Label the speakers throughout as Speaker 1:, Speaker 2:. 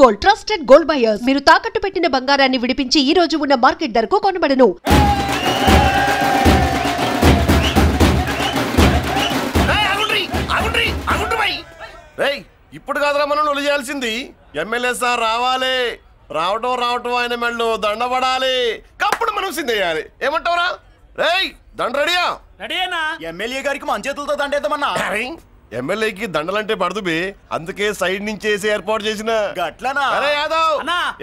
Speaker 1: Gold, trusted gold buyers. మీరు తాకట్టు పెట్టిన బంగారాన్ని విడిపించి ఈ రోజు ఉన్న మార్కెట్ ధరకు కొనబడను.
Speaker 2: ఇప్పుడు కాదురా మనం నొలి చేయాల్సింది. ఎమ్మెల్యే సార్ రావాలి, రావటం ఆయన మెళ్ళు దండబడాలి, కప్పుడు మనం సిందేయాలి. ఏమంటావురా? రేయ్ దండ రెడీయా?
Speaker 3: రెడీనా? ఎమ్మెల్యే గారికి మన చేతులతో దండేద్దామన్నా.
Speaker 2: ఎమ్మెల్యేకి దండలంటే పడుతుంది, అందుకే సైడ్ నుంచి వేసి ఏర్పాటు చేసిన.
Speaker 3: గట్లనా?
Speaker 2: అరే యాదవ్,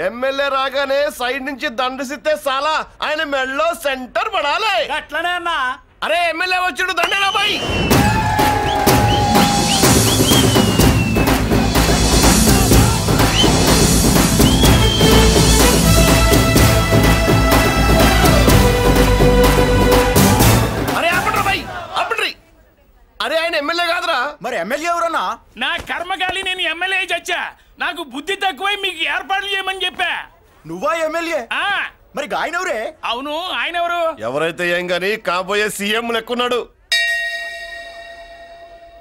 Speaker 2: ఎమ్మెల్యే రాగానే సైడ్ నుంచి దండసిస్తే చాలా ఆయన మెళ్ళో సెంటర్ పడాలి.
Speaker 3: గట్లనే అన్నా.
Speaker 2: అరే ఎమ్మెల్యే వచ్చాడు, దండేనా బాయ్. అరే ఆయన ఎమ్మెల్యే కాదురా.
Speaker 3: మరి ఎమ్మెల్యే ఎవరన్నా?
Speaker 4: నా కర్మకాలి, నేను ఎమ్మెల్యే చచ్చా. నాకు బుద్ధి తక్కువై మీకు ఏర్పాట్లు చేయమని చెప్పా.
Speaker 3: నువ్వా ఎమ్మెల్యే? మరి ఆయన ఎవరే?
Speaker 4: అవును, ఆయన ఎవరు?
Speaker 2: ఎవరైతే ఏం గాని కాబోయే సీఎం లెక్కున్నాడు.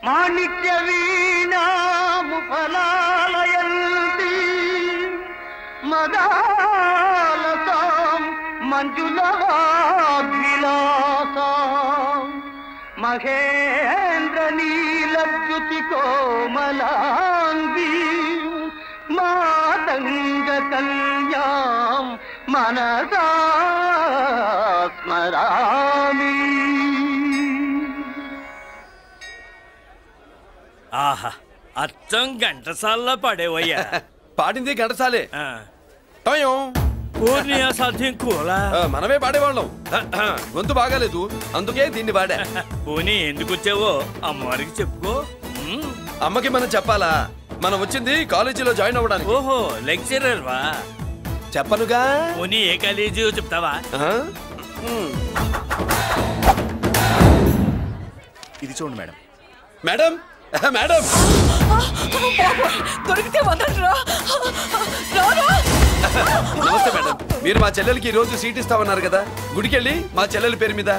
Speaker 5: మాణిక్య వీణాము ఫలాలయంతి మదాలసాం మంజులవాగ్విలాసాం మహేంద్ర నీలద్యుతి కోమలాంగీ మాతంగ కన్యాం మనసా స్మరామి.
Speaker 4: ఆహా, అచ్చం ఘంటసాల్లో పాడేవయ్యా.
Speaker 6: పాడింది ఘంటసాలే.
Speaker 4: పూర్ణియా సాధ్యం కూలా
Speaker 6: మనమే పాడేవాళ్ళం. గొంతు బాగాలేదు, అందుకే దీన్ని పాడా.
Speaker 4: పోనీ ఎందుకు వచ్చావో అమ్మవారికి చెప్పుకో.
Speaker 6: అమ్మకి మనం చెప్పాలా? మనం వచ్చింది కాలేజీలో జాయిన్ అవ్వడానికి.
Speaker 4: ఓహో, లెక్చరర్ వా?
Speaker 6: చెప్పనుగా.
Speaker 4: పోనీ ఏ కాలేజీ చెప్తావా?
Speaker 3: ఇది చూడండి మేడం.
Speaker 6: మేడం మేడం
Speaker 7: దొరికితే వదలరా.
Speaker 6: నమస్తే మేడం, మీరు మా చెల్లెలకి ఈ రోజు సీట్ ఇస్తామన్నారు కదా, గుడికెళ్ళి మా చెల్లెల పేరు మీద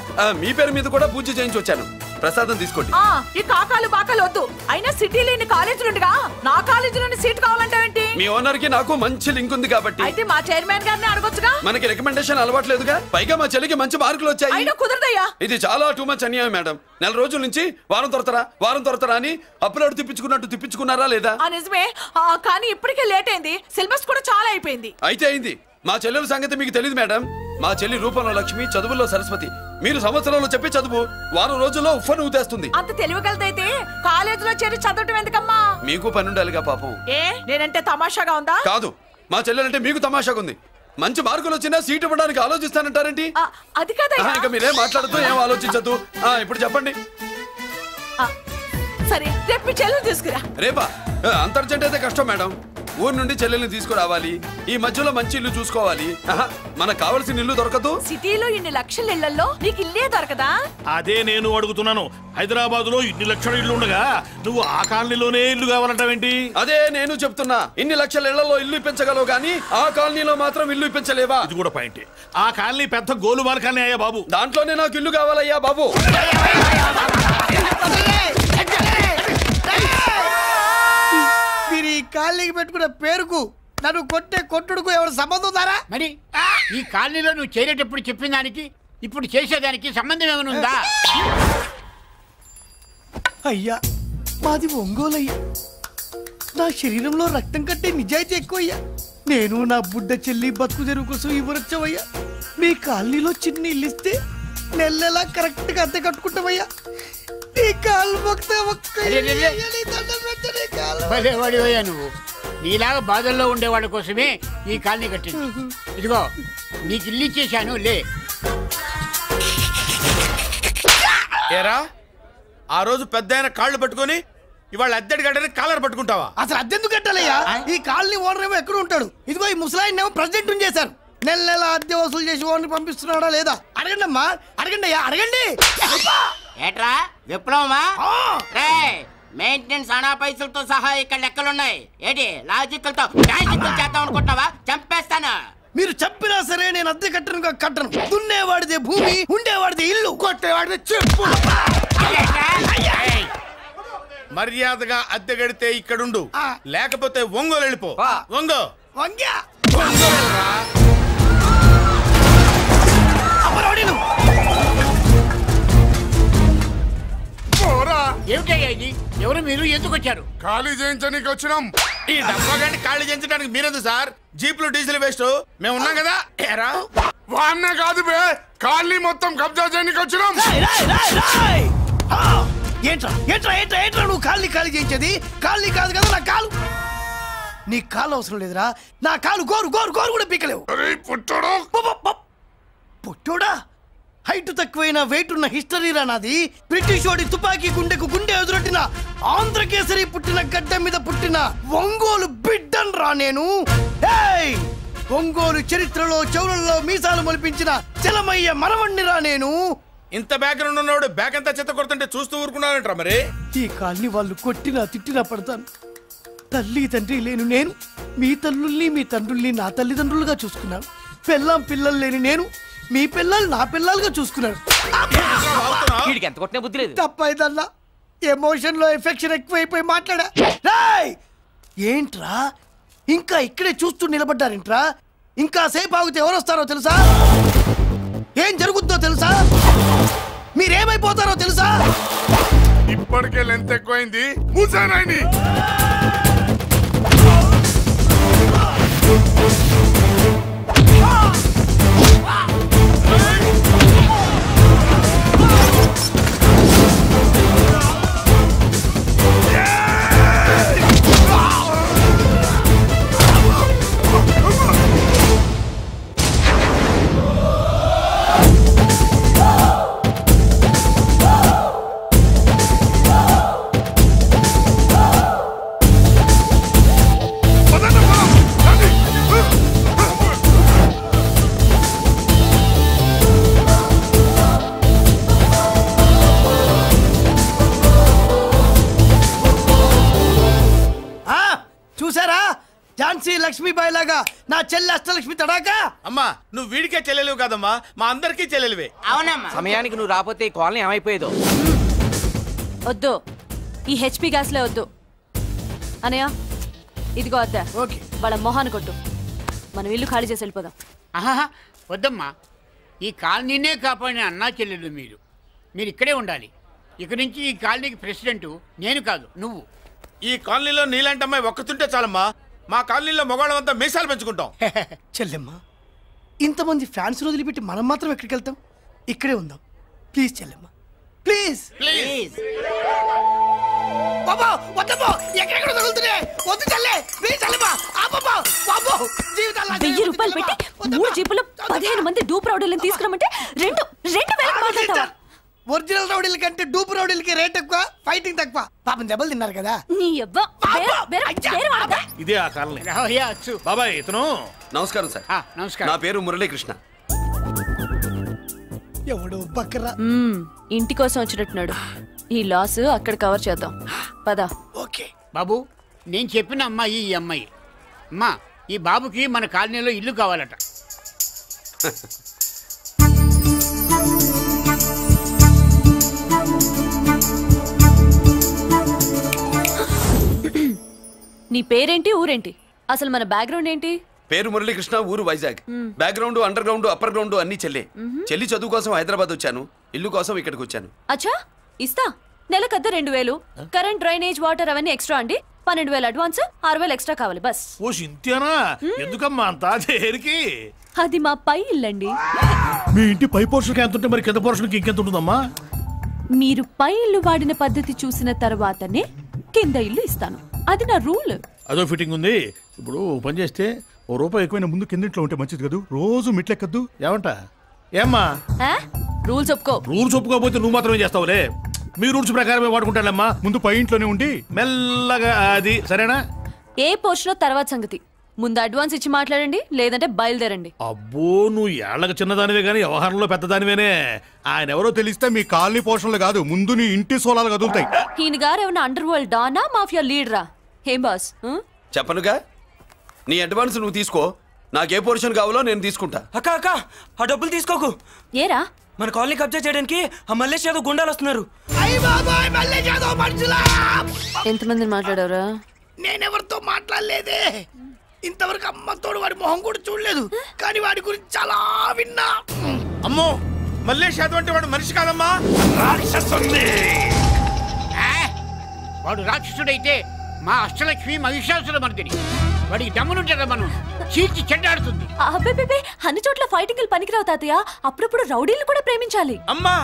Speaker 6: మీ పేరు మీద కూడా పూజ చేయించి వచ్చాను. ప్రసాదం తీసుకోండి.
Speaker 7: ఈ కాకాలు బాకాలు వద్దు. అయినా సిటీలో ఇన్ని కాలేజీలు ఉండగా నా కాలేజీలోని సీట్ కావాలంటావేంటి?
Speaker 6: మీ ఓనర్ కి నాకు మంచి లింక్ ఉంది కాబట్టి.
Speaker 7: అయితే మా చైర్మన్ గారిని అడగొచ్చుగా.
Speaker 6: మనకి రికమెండేషన్ అలవాట్లేదుగా, పైగా మా చెల్లికి మంచి మార్కులు వచ్చాయి.
Speaker 7: అయినా కుదరదయ్యా.
Speaker 6: ఇది చాలా టూ మచ్ అన్యాయం మేడం. నెల రోజుల నుంచి వారం తొరతరా అని అప్లోడ్ తిప్పించుకున్నట్టు తిప్పించుకున్నారా లేదా?
Speaker 7: నిజమే, కానీ ఇప్పటికే లేట్ అయింది. సిలబస్ కూడా చాలా అయిపోయింది.
Speaker 6: అయితే అయింది. మా చెల్లెల సంగతి మీకు తెలియదు మేడం. మా చెల్లి రూపంలో లక్ష్మి, చదువుల్లో సరస్వతి. మీరు సంవత్సరంలో చెప్పి చదువు వారం రోజుల్లో ఉఫ్ఫను ఊదేస్తుంది.
Speaker 7: అంత తెలివిగలదైతే కాలేజీలో చేరి చదవటం ఎందుకమ్మా?
Speaker 6: మీకు పని ఉండాలిగా పాపం.
Speaker 7: నేనంటే తమాషాగా ఉందా?
Speaker 6: కాదు, మా చెల్లెలంటే మీకు తమాషాగా ఉంది. మంచి మార్కులు వచ్చినా సీట్ ఇవ్వడానికి ఆలోచిస్తానంటారేంటి?
Speaker 7: అది కాదా.
Speaker 6: ఇంకా మీరేం మాట్లాడుతూ ఏం ఆలోచించద్దు. ఇప్పుడు చెప్పండి.
Speaker 7: సరే, రేపు మీ చెల్లెలు తీసుకురా.
Speaker 6: రేపా? అంత అర్జెంట్ అయితే కష్టం మేడం. ఊరు నుండి చెల్లెల్ని తీసుకురావాలి, ఈ మధ్యలో మంచి ఇల్లు చూసుకోవాలి. మనకు కావాల్సిన ఇల్లు దొరకదు.
Speaker 7: సిటీలో ఇన్ని లక్షల ఇళ్లలో నీకు ఇల్లే దొరకదా?
Speaker 4: అదే నేను అడుగుతున్నాను. హైదరాబాద్ లో ఇన్ని లక్షల ఇల్లు ఉండగా నువ్వు ఆ కాలనీలోనే ఇల్లు కావాలంటావేంటి?
Speaker 6: అదే నేను చెప్తున్నా. ఇన్ని లక్షల ఇళ్లలో ఇల్లు ఇప్పించగలవు గానీ ఆ కాలనీలో మాత్రం ఇల్లు ఇప్పించలేవా?
Speaker 4: ఇది కూడా పాయింట్. ఆ కాలనీ పెద్ద గోలుమార్ కాలనీ అయ్యా బాబు.
Speaker 6: దాంట్లోనే నాకు ఇల్లు కావాలయ్యా బాబు.
Speaker 8: మీరు ఈ కాలనీకి పెట్టుకున్న పేరుకు నన్ను కొట్టే కొట్టుడుకు ఎవరు సంబంధం ఉందారా?
Speaker 9: మరి ఈ కాలనీలో నువ్వు చేరేటప్పుడు చెప్పిన దానికి ఇప్పుడు చేసేదానికి సంబంధం ఏమైనా ఉందా?
Speaker 8: అయ్యా, మాది ఒంగోలయ్యా. నా శరీరంలో రక్తం కట్టే నిజాయితీ ఎక్కువయ్యా. నేను నా బుడ్డ చెల్లి బతుకు తెరువు కోసం ఇవ్వరొచ్చావయ్యా. మీ కాలనీలో చిన్న ఇల్లు ఇస్తే నెలలా కరెక్ట్ గా అద్దె కట్టుకుంటామయ్యా.
Speaker 9: భలేవాడివయ్యా నువ్వు. నీలాగా బాధల్లో ఉండేవాళ్ళ కోసమే ఈ కాలనీ కట్టింది. ఇదిగో నీకు ఇల్లు ఇచ్చేశాను, లే.
Speaker 10: ఏరా, ఆ రోజు పెద్ద ఆయన కాళ్ళు పట్టుకొని ఇవాళ అద్దెడి గడ్డని కాలర్ పట్టుకుంటావా?
Speaker 8: అసలు అద్దెందుకు కట్టాలయ్యా? ఈ కాలనీ ఓనర్ ఏమో ఎక్కడ ఉంటాడు? ఇదిగో ఈ ముసలాయిన్ ఏమో ప్రెసిడెంట్ చేశారు. నెల అద్దె వసూలు చేసి ఓనర్ పంపిస్తున్నాడా లేదా అడగండి అమ్మా. అడగండి అయ్యా, అడగండి.
Speaker 11: ఏట్రా విప్లవమా? మెయింటెనెన్స్ అనా పైసలతో సహా ఇక్కడ లెక్కలున్నాయి. ఏంటి లాజికల్ తో చేద్దాం అనుకుంటున్నావా? చంపేస్తాను.
Speaker 8: మీరు చెప్పినా సరే నేను అద్దె కట్టను. దున్నేవాడిదే భూమి, ఉండేవాడిదే ఇల్లు, కొట్టేవాడిదే చెప్పు.
Speaker 10: మర్యాదగా అద్దె గడితే ఇక్కడుండు, లేకపోతే ఒంగోలు వెళ్ళిపో. ఒంగో
Speaker 9: ఏమిటయ్యా ఇది? ఎవరు మీరు? ఎందుకు వచ్చారు?
Speaker 10: ఖాళీ చేయించడానికి వచ్చినాం. ఈ డబ్బా గంట ఖాళీ చేయించడానికి మీరెందుకు సార్? జీప్లు డీజిల్ వేస్ట్, మేము ఉన్నాం కదా. ఏరా వాన్న కాదు బే, ఖాళీ మొత్తం కబ్జా చేయడానికి వచ్చినాం.
Speaker 8: ఏంట్రా ఏంట్రా ఏంట్రా ఏంట్రా నువ్వు ఖాళీ చేయించేది? ఖాళీ కాదు కదా నా కాలు. నీ కాలు అవసరం లేదురా, నా కాలు గోరు గోరు గోరు కూడా పీకలేవు. పుట్టోడా? హైట్ తక్కువైన వెయిట్ ఉన్న హిస్టరీ రా నాది. బ్రిటిష్ వాడి తుపాకీ గుండెకు గుండె ఎదురొట్టిన ఆంధ్రకేసరి పుట్టిన గడ్డ మీద పుట్టిన ఒంగోలు బిడ్డన్ రా నేను. ఒంగోలు చరిత్రలో చౌరల్లో మీసాలు మొలిపించిన చలమయ్య మనవణ్ణి రా నేను.
Speaker 10: ఇంత బ్యాక్గ్రౌండ్ ఉన్నవాడు బ్యాక్ అంతా చెత్త కొడుతుంటే చూస్తూ ఊరుకున్నారంట. మరి
Speaker 8: ఈ కాల్ని వాళ్ళు కొట్టినా తిట్టినా పడతాను. తల్లి తండ్రి లేను నేను మీ తల్లుల్ని మీ తండ్రుల్ని నా తల్లిదండ్రులుగా చూసుకున్నాను. పెళ్ళాం పిల్లలు లేని నేను మీ పిల్లలు నా పిల్లలుగా చూసుకున్నాడు. తప్పైదల్లా ఎమోషన్ లో ఎఫెక్షన్ ఎక్కువైపోయి మాట్లాడా. ఏంట్రా ఇంకా ఇక్కడే చూస్తూ నిలబడ్డారేంట్రా? ఇంకా సేపు ఆగితే ఎవరు వస్తారో తెలుసా? ఏం జరుగుద్దో తెలుసా? మీరేమైపోతారో తెలుసా?
Speaker 10: ఇప్పటికే లెంత్ ఎక్కువైంది. మూసానాయని
Speaker 8: లక్ష్మీబాయి లాగా నా చెల్లి అష్టలక్ష్మి తడాకా.
Speaker 10: అమ్మా నువ్వు వీడికే చెల్లెలివి కాదమ్మా, మా అందరికీ చెల్లెలివే.
Speaker 11: అవునమ్మా.
Speaker 12: సమయానికి నువ్వు రాకపోతే ఈ కాలనీ ఏమైపోయేదో.
Speaker 13: వద్దు, ఈ హెచ్పి గ్యాస్లే వద్దు. అనయ్య ఇదిగో అద్దా.
Speaker 9: ఓకే,
Speaker 13: వాళ్ళ మొహాన్ని కొట్టు. మనం ఇల్లు ఖాళీ చేసి వెళ్ళిపోదాం.
Speaker 9: ఆహా వద్దమ్మా, ఈ కాలనీనే కాపాడిన అన్నా చెల్లెలు మీరు ఇక్కడే ఉండాలి. ఇక నుంచి ఈ కాలనీకి ప్రెసిడెంట్ నేను కాదు, నువ్వు.
Speaker 10: ఈ కాలనీలో నీలాంటి అమ్మాయి ఒక్కతుంటే చాలమ్మా. మా కాలనీలో మగవాళ్ళంతా మీసాలు పెంచుకుంటాం.
Speaker 8: చెల్లెమ్మ, ఇంతమంది ఫ్యాన్స్ వదిలిపెట్టి మనం మాత్రం ఎక్కడికి వెళ్తాం? ఇక్కడే ఉందాం ప్లీజ్ చెల్లెమ్మ, ప్లీజ్
Speaker 11: ప్లీజ్.
Speaker 8: బాబా వద్దమ్మా, ఎక్కడెక్కడ తగులుతున్నాయి, వద్దు చెల్లె, ప్లీజ్ చెల్లెమ్మ. బాబా
Speaker 13: 1000 రూపాయలు పెట్టి 3 జీపులు 15 మంది డూప్ రౌడీలను తీసుకురామంటే 2000 మాట్లాడతావా?
Speaker 8: ఒరిజినల్ రౌడీల కంటే డూప్ రౌడీలకి రేట్ ఎక్కువ, ఫైటింగ్ తక్కువ. పాపం దెబ్బలు తిన్నారు కదా.
Speaker 4: ఇదే ఆ కాలనీ. బాబాయ్ ఇతను.
Speaker 6: నమస్కారం సార్.
Speaker 9: నమస్కారం.
Speaker 6: నా పేరు మురళీకృష్ణ.
Speaker 8: ఎవడు బక్కరా
Speaker 13: ఇంటి కోసం వచ్చినట్టున్నాడు. ఈ లాస్ అక్కడ కవర్ చేద్దాం పద.
Speaker 8: ఓకే
Speaker 9: బాబు, నేను చెప్పిన అమ్మాయి ఈ అమ్మాయి. అమ్మా, ఈ బాబుకి మన కాలనీలో ఇల్లు కావాలట.
Speaker 13: నీ పేరేంటి, ఊరేంటి, అసలు మన బ్యాక్గ్రౌండ్ ఏంటి?
Speaker 6: పేరు మురళీకృష్ణ, ఊరు Vizag. Background under ground upper ground అన్ని చెల్లి. చెల్లి చదువు కోసం హైదరాబాద్ వచ్చాను, ఇల్లు కోసం ఇక్కడికి వచ్చాను.
Speaker 13: అచ్చా, ఇస్తా. నెలకద్ద 2000, కరెంట్, డ్రైనేజ్, వాటర్ అవన్నీ ఎక్స్ట్రా అండి. 12,000 అడ్వాన్స్, 6,000 ఎక్స్ట్రా కావాలి బస్.
Speaker 4: ఓ సింతేనా? ఎందుకమ్మా అంతా దేనికి?
Speaker 13: అది మా పై ఇల్లండి.
Speaker 4: మీ ఇంటి పై పోర్షన్కి ఎంత ఉంటే మరి కింద పోర్షన్కి ఇంకెంత ఉంటుందమ్మా?
Speaker 13: మీరు పై ఇల్లు వాడిన పద్ధతి చూసిన తర్వాతనే కింద ఇల్లు ఇస్తాను. అది నా రూల్.
Speaker 4: అదో ఫిట్టింగ్ ఉంది. ఇప్పుడు పని చేస్తే ₹1 ఎక్కువైనా ముందు కిందింట్లో ఉంటే మంచిది కదా, రోజు మెట్లెక్కద్దు. ఏమంటా? ఏమ్మా
Speaker 13: రూల్స్ ఒప్పుకో.
Speaker 4: రూల్స్ ఒప్పుకోకపోతే నువ్వు మాత్రమే చేస్తావులే. మీ రూల్స్ ప్రకారమే వాడుకుంటానమ్మా. ముందు పై ఇంట్లోనే ఉండి మెల్లగా అది సరేనా?
Speaker 13: ఏ పోర్షన్ తర్వాత సంగతి. ముందు అడ్వాన్స్ ఇచ్చి మాట్లాడండి, లేదంటే బయలుదేరండి.
Speaker 4: అబ్బో, నువ్వు ఏళ్ళకి చిన్నదానివే కానీ వ్యవహారంలో పెద్దదానివేనే. ఆయన ఎవరో తెలిస్తే మీ కాలనీ పోషణలు కాదు, ముందు నీ ఇంటి సోలాలు కదులుతాయి.
Speaker 13: ఈయన గారు ఏమన్నా అండర్ వరల్డ్ డానా, మాఫియా లీడరా? ఏం బాస్?
Speaker 6: చెప్పనుగా, నీ అడ్వాన్స్ నువ్వు తీసుకో, నాకే పోర్షన్ కావాలో నేను తీసుకుంటా.
Speaker 12: అక్క ఆ డబ్బులు తీసుకోకు.
Speaker 13: ఏరా?
Speaker 12: మన కాలనీ కబ్జా చేయడానికి ఆ మల్లేష్ యాదవ్ గుండాలు వస్తున్నారు.
Speaker 8: అయ్య బాబాయ్ మళ్ళీ చదువు మనుషులా.
Speaker 13: ఎంతమందిని మాట్లాడారా?
Speaker 8: నేనెవరితో మాట్లాడలేదే. ఇంతవరకు అమ్మతోడు వాడి మొహం కూడా చూడలేదు, కానీ వాడి గురించి చాలా విన్నా.
Speaker 10: అమ్మో మల్లేష్ యాదవ్ అంటే వాడు మనిషి కాదమ్మా, రాక్షసుని.
Speaker 9: వాడు రాక్షసుడైతే మా అష్టలక్ష్మి మహిషాసుల మర్దిని. వాడికి దమ్మునుంటారా మనం చీల్చి చెడ్డాడుతుంది.
Speaker 13: అబ్బే అన్ని చోట్ల ఫైటింగ్ పనికిరావు తాతయ్య. అప్పుడప్పుడు రౌడీలు కూడా ప్రేమించాలి.
Speaker 10: అమ్మా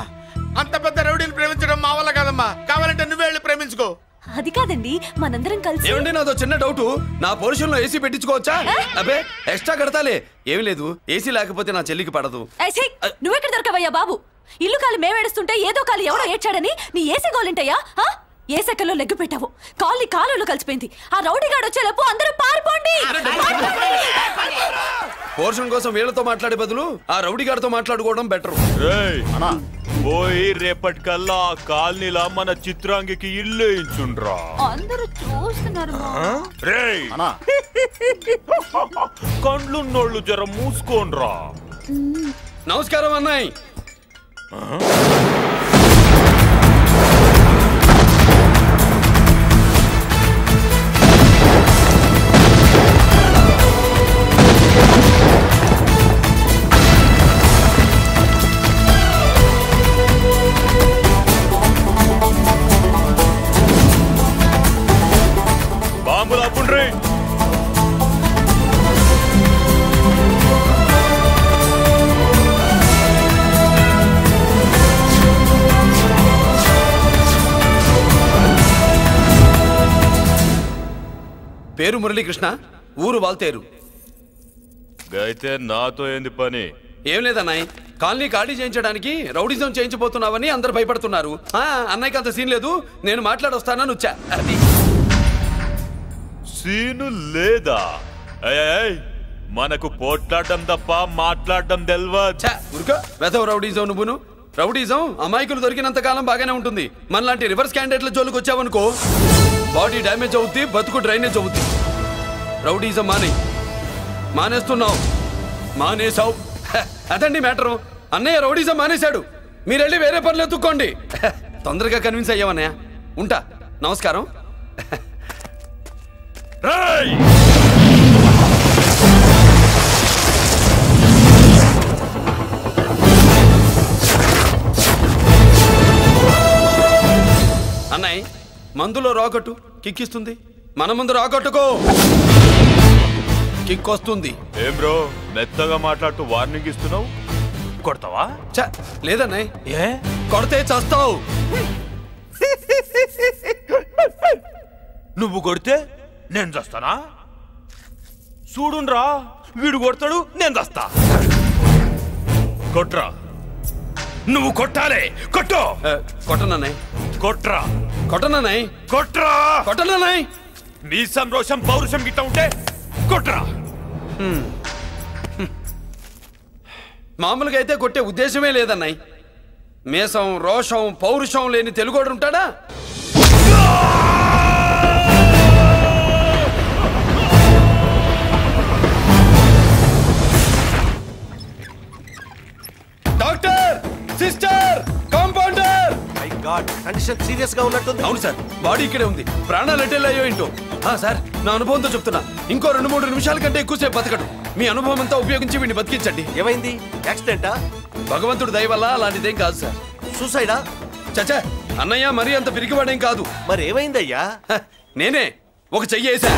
Speaker 10: అంత పెద్ద రౌడీని ప్రేమించడం మా వల్ల కాదమ్మా, కావాలంటే నువ్వే వెళ్ళి ప్రేమించుకో.
Speaker 13: అది కాదండి, మనందరం కలిసి.
Speaker 6: ఏమండి నాదో చిన్న డౌట్, నా పోర్షన్ లో ఏసీ పెట్టించుకోవచ్చా? అబ్బే ఎక్స్ట్రా కడతాలే. ఏమి లేదు, ఏసీ లేకపోతే నా చెల్లికి పడదు.
Speaker 13: నువ్వెక్కడ దొరకవయ్యా బాబు? ఇల్లు కాలు మేమేడుస్తుంటే ఏదో కాలు ఎవరో ఏడ్చాడని నీ ఏసీ గోలింటయ్యా? ఏ సెకల్లో లెగ్గు పెట్టావు, కాలి కాలులో కలిసిపోయింది. ఆ రౌడీ గాడు వచ్చేలోపు అందరూ పారిపోండి.
Speaker 6: పోర్షన్ కోసం వీళ్ళతో మాట్లాడే బదులు ఆ రౌడీ గారితో మాట్లాడుకోవడం బెటర్.
Speaker 14: పోయి రేపటికల్లా ఆ కాలనీలా మన చిత్రాంగికి ఇల్లు ఇచ్చుండ్రా.
Speaker 13: అందరూ చూస్తున్నారు.
Speaker 14: రేయ్ కండ్లున్నోళ్ళు జర మూసుకోండ్రా.
Speaker 6: నమస్కారం అన్నాయ్.
Speaker 14: బాంబులు ఆపుండ్రీ.
Speaker 6: పేరు మురళీకృష్ణ, ఊరు వాల్తేరు.
Speaker 14: అయితే నాతో ఏంది పని?
Speaker 6: ఏం లేదన్నాయ్, కాలనీ ఖాళీ చేయించడానికి రౌడిజం చేయించబోతున్నావని అందరు భయపడుతున్నారు. అన్నయ్యకి అంత సీన్ లేదు, నేను మాట్లాడొస్తానని వచ్చా. అది
Speaker 14: సీను లేదా? మనకు పోట్లాడడం తప్ప మాట్లాడడం తెల్వదు.
Speaker 6: వెధవ రౌడీజం నువ్వును. రౌడీజం అమాయకులు దొరికినంత కాలం బాగానే ఉంటుంది. మనలాంటి రివర్స్ క్యాండిడేట్ల జోలికి వచ్చావనుకో బాడీ డ్యామేజ్ అవుద్ది, బతుకు డ్రైనేజ్ అవుద్ది. రౌడీజం మానేస్తున్నావు, మానేసావు. అదండి మ్యాటరు. అన్నయ్య రౌడీజం మానేశాడు, మీరెళ్ళి వేరే పనులు ఎత్తుక్కోండి. తొందరగా కన్విన్స్ అయ్యావన్నయ్య. ఉంటా, నమస్కారం. అన్నయ్య మందులో రాకట్టు కిక్కిస్తుంది, మన ముందు రాకట్టుకో కిక్ వస్తుంది.
Speaker 14: ఏం బ్రో మెత్తగా మాట్లాడుతూ వార్నింగ్ ఇస్తున్నావు? కొడతావా?
Speaker 6: లేదన్నయ్య, ఏ కొడితే చస్తావు.
Speaker 14: నువ్వు కొడితే నేను చస్తానా? చూడుండ్రా, వీడు కొడతాడు, నేను చస్తా. కొట్రా, నువ్వు కొట్టాలి. కొట్టు.
Speaker 6: కొట్టనన్నాయ్.
Speaker 14: కొట్రా.
Speaker 6: కొట్టనన్నాయ్.
Speaker 14: కొట్రా.
Speaker 6: కొట్టనన్నాయ్.
Speaker 14: నీ సంతోషం పౌరుషం గిట్ట ఉంటే కొట్రా.
Speaker 6: మామూలుగా అయితే కొట్టే ఉద్దేశమే లేదన్నాయ్. మేషం రోషం పౌరుషం లేని తెలుగోడు ఉంటాడా? Doctor, sister, compounder.
Speaker 15: My God, condition serious గా ఉన్నట్టుంది.
Speaker 6: అవును సార్, బాడీ ఇక్కడే ఉంది. ప్రాణాలు ఎట్టెళ్ళాయో ఏంటో. సార్, నా అనుభవంతో చెప్తున్నా, ఇంకో 2-3 నిమిషాల కంటే ఎక్కువసేపు బతకడు. మీ అనుభవం అంతా ఉపయోగించి వీడిని బతికించండి.
Speaker 15: ఏమైంది? యాక్సిడెంటా?
Speaker 6: భగవంతుడి దయ వల్ల అలాంటిదేం కాదు సార్.
Speaker 15: సూసైడా?
Speaker 6: చచ్చా, అన్నయ్య మరీ అంత పిరికివాడేం కాదు.
Speaker 15: మరి ఏమైందయ్యా?
Speaker 6: నేనే ఒక చెయ్యి వేసా.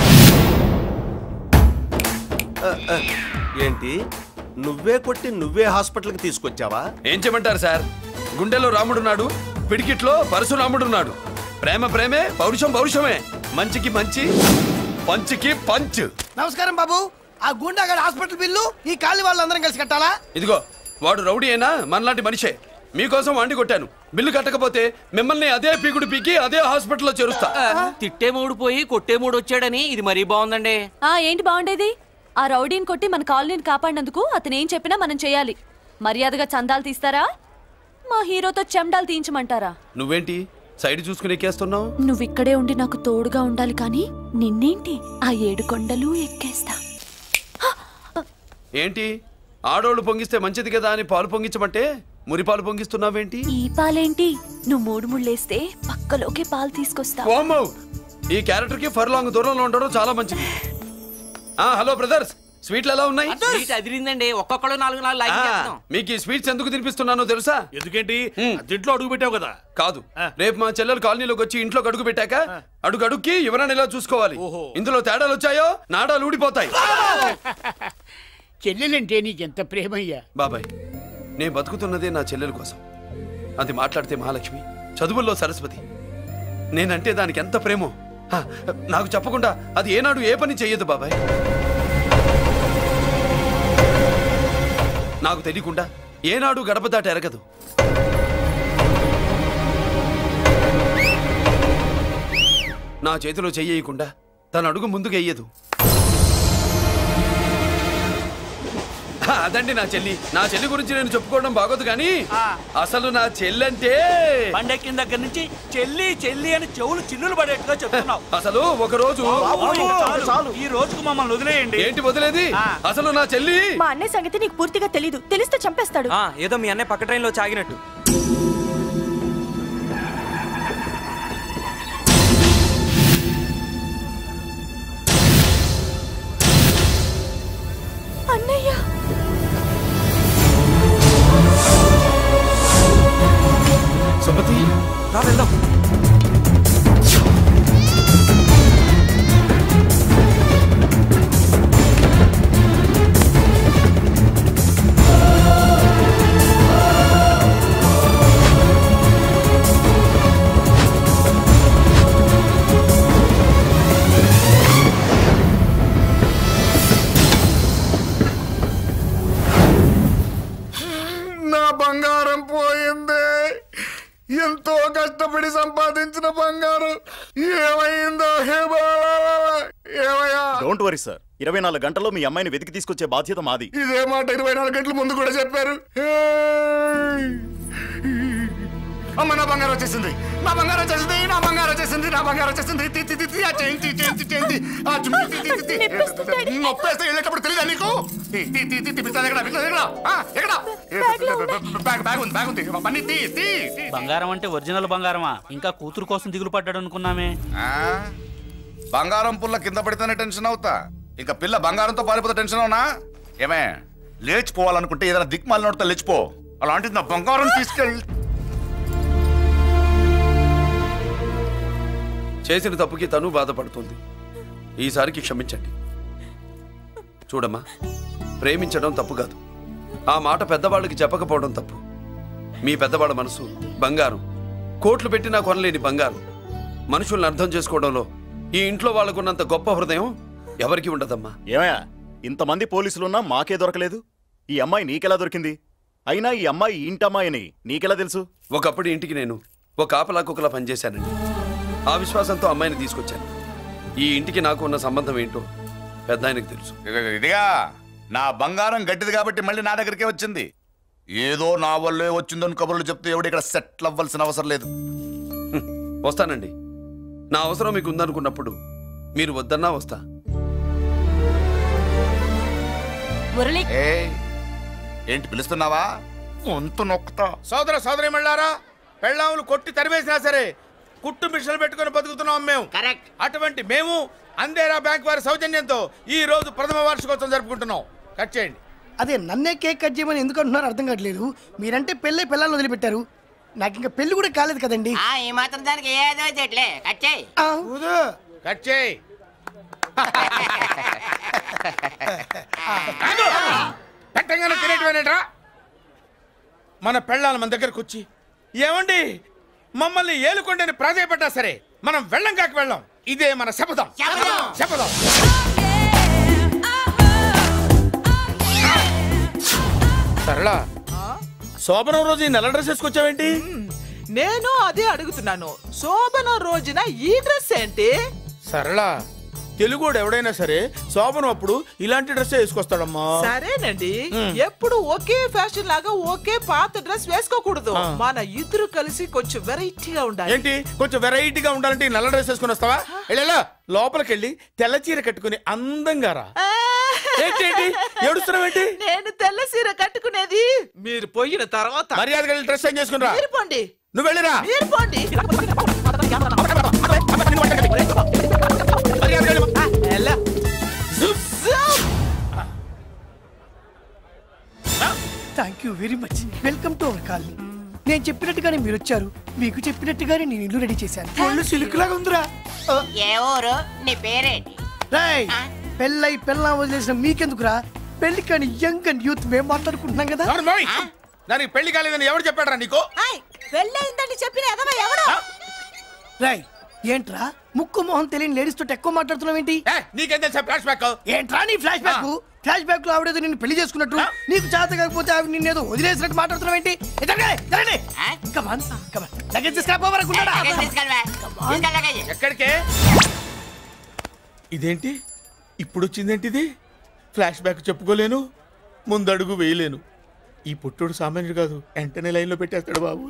Speaker 15: ఏంటి, నువ్వే కొట్టి నువ్వే హాస్పిటల్కి తీసుకొచ్చావా?
Speaker 6: ఏం చేయమంటారు సార్, గుండెలో రాముడున్నాడు, పిడికిట్లో పరశురాముడున్నాడు. ప్రేమ ప్రేమే, పౌరుషం పౌరుషమే. మంచికి మంచి, పంచికి పంచ్.
Speaker 8: నమస్కారం బాబు. ఆ గుండాగడ్ హాస్పిటల్ బిల్లు ఈ కాలి వాళ్ళందరం కలిసి కట్టాలా?
Speaker 6: ఇదిగో, వాడు రౌడీ అయినా మనలాంటి మనిషే. మీకోసం వండి కొట్టాను. బిల్లు కట్టకపోతే మిమ్మల్ని అదే పీకుడు పీకి అదే హాస్పిటల్లో చేరుస్తా.
Speaker 12: తిట్టే మూడు పోయి కొట్టే మూడు వచ్చాడని ఇది మరీ బాగుందండి.
Speaker 13: ఏంటి బాగుండేది? ఆ రౌడీని కొట్టి మన కాలనీని కాపాడినందుకు అతను ఏం చెప్పినా మనం చేయాలి. మర్యాదగా చందాలు తీస్తారా, మా హీరోతో చెండాలు తీయించమంటారా?
Speaker 6: నువ్వేంటి సైడ్ చూసుకుని ఎక్కేస్తున్నావు?
Speaker 13: నువ్వు ఇక్కడే ఉండి నాకు తోడుగా ఉండాలి, కానీ నిన్నేంటి ఆ 7 కొండలు ఎక్కేస్తా.
Speaker 6: ఏంటి, ఆడోళ్ళు పొంగిస్తే మంచిది కదా అని పాలు పొంగించమంటే మురిపాలు పొంగిస్తున్నావేంటి?
Speaker 13: ఈ పాలేంటి? నువ్వు మూడు ముళ్ళేస్తే పక్కలోకే పాలు తీసుకొస్తా.
Speaker 6: ఓమ్మో, ఈ క్యారెక్టర్ కి ఫర్లాంగ్ దూరంలో ఉండడం చాలా మంచిది. హలో బ్రదర్స్, స్వీట్లు ఎలా ఉన్నాయి?
Speaker 12: స్వీట్ అదిరిందండి, ఒక్కొక్కడు 4 లైక్ చేస్తాం.
Speaker 6: మీకు ఈ స్వీట్స్ ఎందుకు తినిపిస్తున్నానో తెలుసా?
Speaker 4: ఎందుకేంటి? ఇంట్లో అడుగు పెట్టావు కదా.
Speaker 6: కాదు, రేపు మా చెల్లెలు కాలనీలోకి వచ్చి ఇంట్లో అడుగు పెట్టాక అడుగుకి ఎవరైనా ఇలా చూసుకోవాలి. ఇందులో తేడాలు వచ్చాయో నాడాలు ఊడిపోతాయి.
Speaker 9: చెల్లెలంటే నీకెంత ప్రేమయ్యా?
Speaker 6: బాబాయ్, నేను బతుకుతున్నదే నా చెల్లెల కోసం. అది మాట్లాడితే మహాలక్ష్మి, చదువుల్లో సరస్వతి. నేనంటే దానికి ఎంత ప్రేమో నాకు చెప్పకుండా అది ఏనాడు ఏ పని చెయ్యదు బాబాయ్. నాకు తెలియకుండా ఏనాడు గడప దాట ఎరగదు. నా చేతిలో చెయ్యకుండా తన అడుగు ముందుకు వెయ్యదు. అదండి నా చెల్లి. నా చెల్లి గురించి నేను చెప్పుకోవడం బాగోదు కానీ అసలు నా చెల్లంటే
Speaker 16: పండెక్కిన దగ్గర నుంచి చెల్లి చెల్లి అని చెవులు చిల్లులు పడేట్టుగా చెప్తున్నావు.
Speaker 6: అసలు ఒక రోజు
Speaker 16: ఈ రోజుకు మమ్మల్ని వదిలేయండి.
Speaker 6: ఏంటి వదిలేది? అసలు నా చెల్లి.
Speaker 13: మా అన్నయ్య సంగతి నీకు పూర్తిగా తెలీదు. తెలిస్తే చంపేస్తాడు.
Speaker 12: ఏదో మీ అన్నయ్య పక్క ట్రైన్ లో చాగినట్టు.
Speaker 13: అన్నయ్య,
Speaker 6: సుమతి, రా వెళ్దాం.
Speaker 10: నా బంగారం పోయింది. ఎంతో కష్టపడి సంపాదించిన బంగారం ఏమైందో? ఏమయ్యా?
Speaker 3: డోంట్ వరీ సార్, 24 గంటల్లో మీ అమ్మాయిని వెతికి తీసుకొచ్చే బాధ్యత మాది.
Speaker 10: ఇదే మాట 24 గంటల ముందు కూడా చెప్పారు. అమ్మ, నా బంగారం వచ్చేసింది, నా బంగారం వచ్చేసింది, నా బంగారం వచ్చేసింది, నా బంగారం వచ్చేసింది. నొప్పేస్తే వెళ్ళేటప్పుడు తెలియదా నీకు?
Speaker 16: బంగారం అంటే ఒరిజినల్ బంగారమా? ఇంకా కూతురు కోసం దిగులు పడ్డాడు అనుకున్నామే.
Speaker 10: బంగారం పుల్ల కింద పడితేనే టెన్షన్ అవుతా, ఇంకా పిల్ల బంగారంతో పారిపోతే టెన్షన్ అవునా? ఏమే, లేచిపోవాలనుకుంటే ఏదైనా దిక్మాల నోడితే లేచిపో. అలాంటిది నా బంగారం తీసుకెళ్ళి.
Speaker 6: చేసిన తప్పుకి తను బాధపడుతుంది. ఈసారికి క్షమించండి. చూడమ్మా, ప్రేమించడం తప్పు కాదు. ఆ మాట పెద్దవాళ్ళకి చెప్పకపోవడం తప్పు. మీ పెద్దవాళ్ళ మనసు బంగారం, కోట్లు పెట్టినా కొనలేని బంగారం. మనుషుల్ని అర్థం చేసుకోవడంలో ఈ ఇంట్లో వాళ్ళకున్నంత గొప్ప హృదయం ఎవరికి ఉండదమ్మా.
Speaker 3: ఏమయ్యా, ఇంతమంది పోలీసులున్నా మాకే దొరకలేదు. ఈ అమ్మాయి నీకెలా దొరికింది? అయినా ఈ అమ్మాయి ఇంటమ్మాయి అని నీకెలా తెలుసు?
Speaker 6: ఒకప్పుడు ఇంటికి నేను ఒక ఆపలా కుక్కలా పనిచేశానండి. ఆ విశ్వాసంతో అమ్మాయిని తీసుకొచ్చాను. ఈ ఇంటికి నాకు ఉన్న సంబంధం ఏంటో పెద్ద ఆయనకు తెలుసు.
Speaker 10: ఇదిగా నా బంగారం గట్టిది కాబట్టి మళ్ళీ నా దగ్గరికే వచ్చింది. ఏదో నా వల్లే వచ్చిందని కబుర్లు చెప్తే ఎవడు ఇక్కడ సెటిల్ అవ్వాల్సిన అవసరం లేదు.
Speaker 6: వస్తానండి. నా అవసరం మీకు ఉందనుకున్నప్పుడు మీరు వద్దన్నా వస్తా.
Speaker 10: ఏంటి పిలుస్తున్నావా? వంతు నొక్కుతా.
Speaker 17: సోదర సోదరి మళ్ళారా, పెళ్ళాములు కొట్టి తరివేసినా సరే కుట్టు మిషన్లు పెట్టుకుని బతుకుతున్నాం మేము.
Speaker 11: కరెక్ట్.
Speaker 17: అటువంటి మేము అందేరా బ్యాంక్ వారి సౌజన్యంతో ఈ రోజు ప్రథమ వార్షికోత్సవం జరుపుకుంటున్నాం. కట్ చేయండి.
Speaker 8: అదే నన్నే కేక్ కట్ చేయమని ఎందుకు అంటున్నారో అర్థం కావట్లేదు. మీరంటే పెళ్ళే పిల్లల్ని వదిలిపెట్టారు, నాకు ఇంకా పెళ్లి కూడా కాలేదు కదండి.
Speaker 11: ఈ మాత్రం దానికి ఏదో చెట్లే. కట్ చేయి.
Speaker 17: కట్ చేయి. పెట్టంగానే తినేటివేనేట్రా? మన పెళ్ళాలు మన దగ్గరకు వచ్చి ఏమండి మమ్మల్ని ఏలుకొండని ప్రాధాయపడ్డా సరే మనం వెళ్ళం కాక వెళ్ళం. ఇదే మన శపథం. శపథం. సరళ, శోభనం రోజు ఈ నల్ల డ్రెస్ వేసుకొచ్చావేంటి?
Speaker 18: నేను అదే అడుగుతున్నాను. శోభనం రోజున ఈ డ్రెస్ ఏంటి?
Speaker 17: సరళ, తెలుగుడు ఎవడైనా సరే శోభనం అప్పుడు ఇలాంటి డ్రెస్ వేసుకొస్తాడమ్మా.
Speaker 18: సరేనండి, ఎప్పుడు ఒకే ఫ్యాషన్ లాగా ఒకే పాత డ్రెస్ వేసుకోకూడదు. మన ఇద్దరు కలిసి కొంచెం వెరైటీగా ఉండాలి.
Speaker 17: ఏంటి కొంచెం వెరైటీగా ఉండాలంటే నల్ల డ్రెస్ వేసుకుని వస్తావా? వెళ్ళా లోపలికి వెళ్ళి తెల్ల చీర కట్టుకుని అందంగా రా. ఏంటి ఏడుస్తున్నావేంటి?
Speaker 18: నేను తెల్ల సీర కట్టుకునేది.
Speaker 16: మీరు పోయిన తర్వాత
Speaker 17: మర్యాదగా వెళ్ళి డ్రెస్ చేంజ్ చేసుకుని రా.
Speaker 18: మీరు పోండి.
Speaker 17: నువ్వు వెళ్ళిరా.
Speaker 18: మీరు పోండి.
Speaker 8: Thank you very much. Welcome to our colony. నేను చెప్పినట్టుగానే మీరు వచ్చారు, మీకు చెప్పినట్టుగానే నేను ఇల్లు రెడీ చేశాను. ఒళ్ళు సిల్క్ లాగా ఉందిరా.
Speaker 11: ఏ ఊరు? నీ పేరేంటి?
Speaker 8: రాయ్ పెళ్ళై పెళ్ళ వదిలేసిన మీకెందుకురా? పెళ్లి కాని యంగ్ అండ్ యూత్ మేము మాట్లాడుకుంటున్నాం కదా.
Speaker 17: దానికి పెళ్లి కాలేదని ఎవరు చెప్పాడరా నీకు?
Speaker 18: పెళ్ళయిందని చెప్పిన ఎదవ ఎవడు?
Speaker 8: రాయ్ ఏంట్రా ముక్కు మొహం తెలియని లేడీస్ తోటి ఎక్కువ మాట్లాడుతున్నావు ఏంటి?
Speaker 17: నీకేం తెలుసా ఫ్లాష్ బ్యాక్?
Speaker 8: ఏంట్రా నీ ఫ్లాష్ బ్యాక్? ఫ్లాష్ బ్యాక్ లో ఆవిడేదో నిన్ను పెళ్లి చేసుకున్నట్టు, నీకు చేత కాకపోతే ఆవిడ నిన్నేదో వదిలేసినట్టు మాట్లాడుతున్నావు ఏంటి?
Speaker 17: ఎక్కడికే? ఇదేంటి ఇప్పుడు వచ్చిందేంటి? ఇది ఫ్లాష్ బ్యాక్ చెప్పుకోలేను, ముందడుగు వేయలేను. ఈ పుట్టుడు సామాన్యుడు కాదు, వెంటనే లైన్ లో పెట్టేస్తాడు బాబు.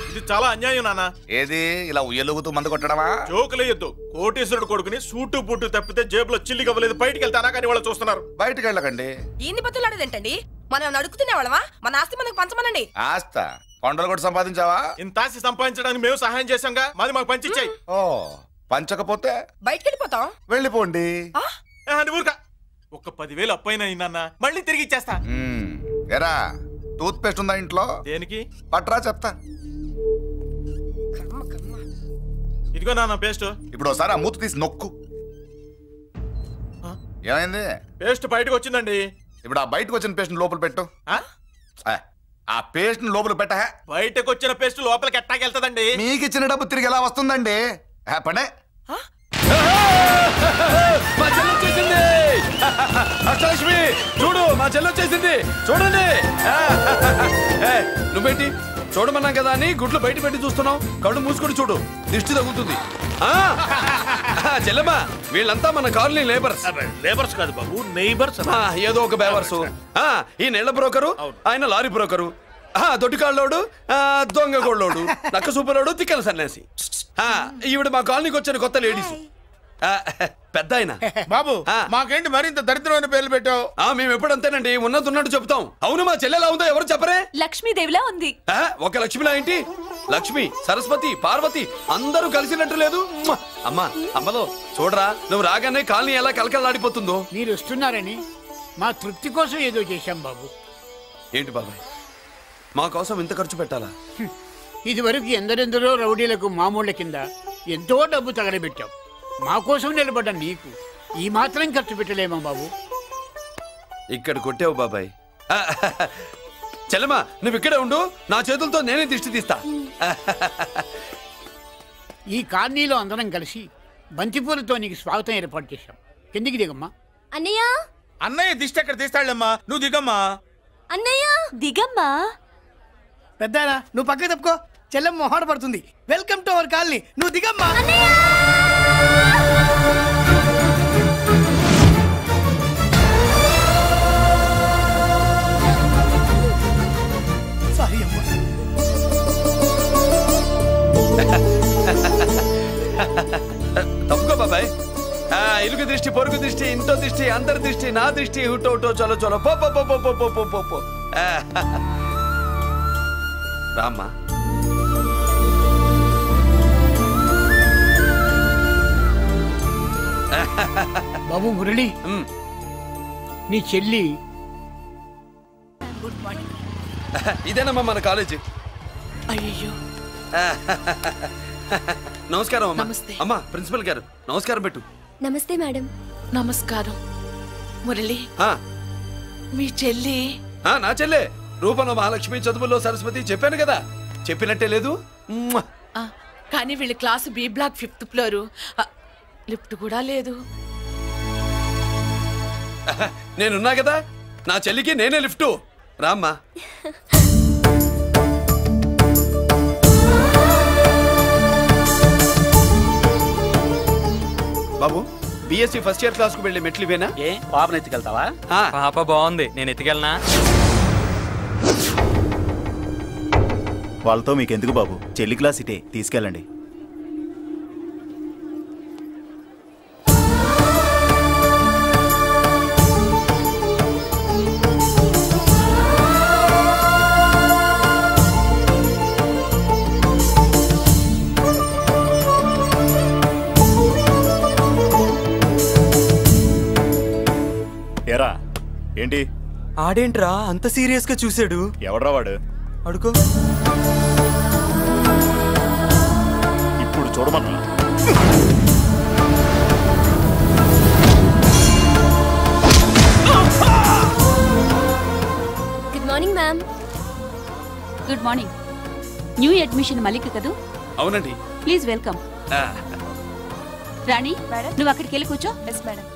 Speaker 3: ఇది చాలా అన్యాయం నాన్న.
Speaker 10: ఏది ఇలా ఉయ్యలుగుతూ మందు కొట్టడమా?
Speaker 3: జోకులేయొద్దు. కోటేశ్వరుడు కొడుకుని సూటు బూటు తప్పితే జేబులో చిల్లి కవ్వలేదు, బయటికి వెళ్తానా కానీ వాళ్ళు చూస్తున్నారు.
Speaker 10: బయటికి వెళ్ళకండి.
Speaker 7: ఈయన్ని బతులాడేదేంటండి? మనం నడుకుతున్న వాళ్ళమా? మన ఆస్తి మనకు పంచమనండి.
Speaker 10: ఆస్త కొండలు కూడా సంపాదించావా?
Speaker 3: ఇంత ఆస్తి సంపాదించడానికి మేము సహాయం చేశాంగా, మాది మాకు పంచిచ్చాయి.
Speaker 10: ఓ పంచకపోతే
Speaker 7: బయటికి వెళ్ళిపోతాం.
Speaker 10: వెళ్ళిపోండి.
Speaker 3: ఊరుక ఒక 10,000 అప్పైనా నాన్న, మళ్ళీ తిరిగి ఇచ్చేస్తా.
Speaker 10: ఎరా టూత్ పేస్ట్ ఉందా ఇంట్లో?
Speaker 3: దేనికి?
Speaker 10: పట్రా చెప్తా.
Speaker 3: ఇదిగో నాన్న పేస్ట్.
Speaker 10: ఇప్పుడు ఒకసారి ఆ మూత తీసి నొక్కు. ఏమైంది?
Speaker 3: పేస్ట్ బయటకు వచ్చిందండి.
Speaker 10: ఇప్పుడు ఆ బయటకు వచ్చిన పేస్ట్ లోపల పెట్టు. ఆ పేస్ట్ లోపల పెట్ట.
Speaker 3: బయటకు వచ్చిన పేస్ట్ లోపలికి ఎట్టాకెళ్తదండి?
Speaker 10: మీకు ఇచ్చిన డబ్బు తిరిగి ఎలా వస్తుందండి? పడే
Speaker 6: మా చెల్లి వచ్చేసింది. అష్టలక్ష్మి చూడు, మా చెల్లి వచ్చేసింది. చూడండి. నువ్వేంటి చూడమన్నాం కదా అని గుడ్లు బయట పెట్టి చూస్తున్నావు? కళ్ళు మూసుకొని చూడు, దిష్టి తగ్గుతుంది. చెల్లెమ్మా, వీళ్ళంతా మన కాలనీ లేబర్స్.
Speaker 4: లేబర్స్ కాదు బాబు, నైబర్స్.
Speaker 6: ఏదో ఒక బేవర్సు. ఈ నెల బ్రోకరు, ఆయన లారీ బ్రోకరు, దొడ్డికాళ్ళోడు, దొంగ గోళ్ళోడు, నక్క సూపరోడు, తిక్కల సన్యాసి. ఈవిడ మా కాలనీకి వచ్చిన కొత్త లేడీస్. పెద్ద ఆయన.
Speaker 17: బాబు మాకేంటి మరింత దరిద్రమైన పేర్లు పెట్టావు?
Speaker 6: మేము ఎప్పుడంతేనండి, ఉన్నది ఉన్నట్టు చెప్తాం. అవును, మా చెల్లెలా ఉందో ఎవరు చెప్పరే?
Speaker 13: లక్ష్మీదేవిలా ఉంది.
Speaker 6: ఒక లక్ష్మిలా ఏంటి? లక్ష్మి, సరస్వతి, పార్వతి అందరూ కలిసినట్టు లేదు. అమ్మా అమ్మలో చూడరా, నువ్వు రాగానే కాలనీ ఎలా కలకలాడిపోతుందో.
Speaker 9: మీరు వస్తున్నారని మా తృప్తి కోసం ఏదో చేశాం బాబు.
Speaker 6: ఏంటి బాబాయ్, మా కోసం ఇంత ఖర్చు పెట్టాలా?
Speaker 9: ఇదివరకు ఎందరెందరో రౌడీలకు మామూళ్ళ కింద ఎంతో డబ్బు తగలబెట్టాం. మా కోసం నిలబడ్డ నీకు ఈ మాత్రం ఖర్చు పెట్టలేమా బాబు?
Speaker 6: ఇక్కడ కొట్టావు బాబాయ్. చెల్లెమ్మా, నువ్వు ఇక్కడే ఉండు, నా చేతులతో నేనే దిష్టి తీస్తా.
Speaker 9: ఈ కాలనీలో అందరం కలిసి బంతిపూలతో నీకు స్వాగతం ఏర్పాటు చేశాం. కిందికి దిగమ్మా.
Speaker 13: అన్నయ్య.
Speaker 17: అన్నయ్య దిష్టి ఎక్కడ తీస్తాడమ్మా, నువ్వు దిగమ్మా.
Speaker 13: అన్నయ్య దిగమ్మా.
Speaker 8: పెద్దనా నువ్వు పక్కకి తప్పుకో, చెల్లెమ్మ మొహాట పడుతుంది. వెల్కమ్ టు అవర్ కాలనీ, నువ్వు దిగమ్మా. సారీ అమ్మా.
Speaker 6: తప్పుకో బాబాయ్. ఇరుగు దృష్టి, పొరుగు దృష్టి, ఇంటో దృష్టి, అందరి దృష్టి, నా దృష్టి, హుటో హుటో, చలో చలో, పో పో పో పో పో పో పో. రామ్మా.
Speaker 9: బాబు మురళి, నీ చెల్లి.
Speaker 7: Good morning.
Speaker 6: ఇదేనమ్మా మన కాలేజీ.
Speaker 7: అయ్యో.
Speaker 6: నమస్కారం అమ్మా.
Speaker 7: నమస్తే.
Speaker 6: అమ్మా ప్రిన్సిపల్ గారు నమస్కారం పెట్టు.
Speaker 13: నమస్తే మేడం.
Speaker 7: నమస్కారం. మురళి, మీ చెల్లి?
Speaker 6: నా చెల్లె రూపంలో మహాలక్ష్మి, చదువుల్లో సరస్వతి. చెప్పాను కదా, చెప్పినట్టే లేదు.
Speaker 7: కానీ వీళ్ళ class B block 5th floor, lift కూడా లేదు.
Speaker 6: నేనున్నా కదా, నా చెల్లికి నేనే లిఫ్ట్. రామ్మా. బాబు, బిఎస్సి ఫస్ట్ ఇయర్ క్లాస్ కు వెళ్ళి మెట్లు ఇవేనా?
Speaker 16: ఏ పాపను ఎత్తుకెళ్తావా? పాప బాగుంది, నేను ఎత్తుకెళ్ళనా?
Speaker 3: వాళ్ళతో మీకెందుకు బాబు, చెల్లి క్లాస్ ఇటే, తీసుకెళ్ళండి. ఏరా ఏంటి
Speaker 19: ఆడేంట్రా అంత సీరియస్ గా చూసాడు?
Speaker 3: ఎవడ్రా వాడు?
Speaker 19: అడుకో.
Speaker 3: ఇప్పుడు చూడమన్నా.
Speaker 20: Good morning ma'am.
Speaker 21: Good morning. New admission Malik కదూ?
Speaker 6: అవునండి.
Speaker 21: Please welcome. రాణి నువ్వు అక్కడికి వెళ్ళి కూర్చో. Yes madam.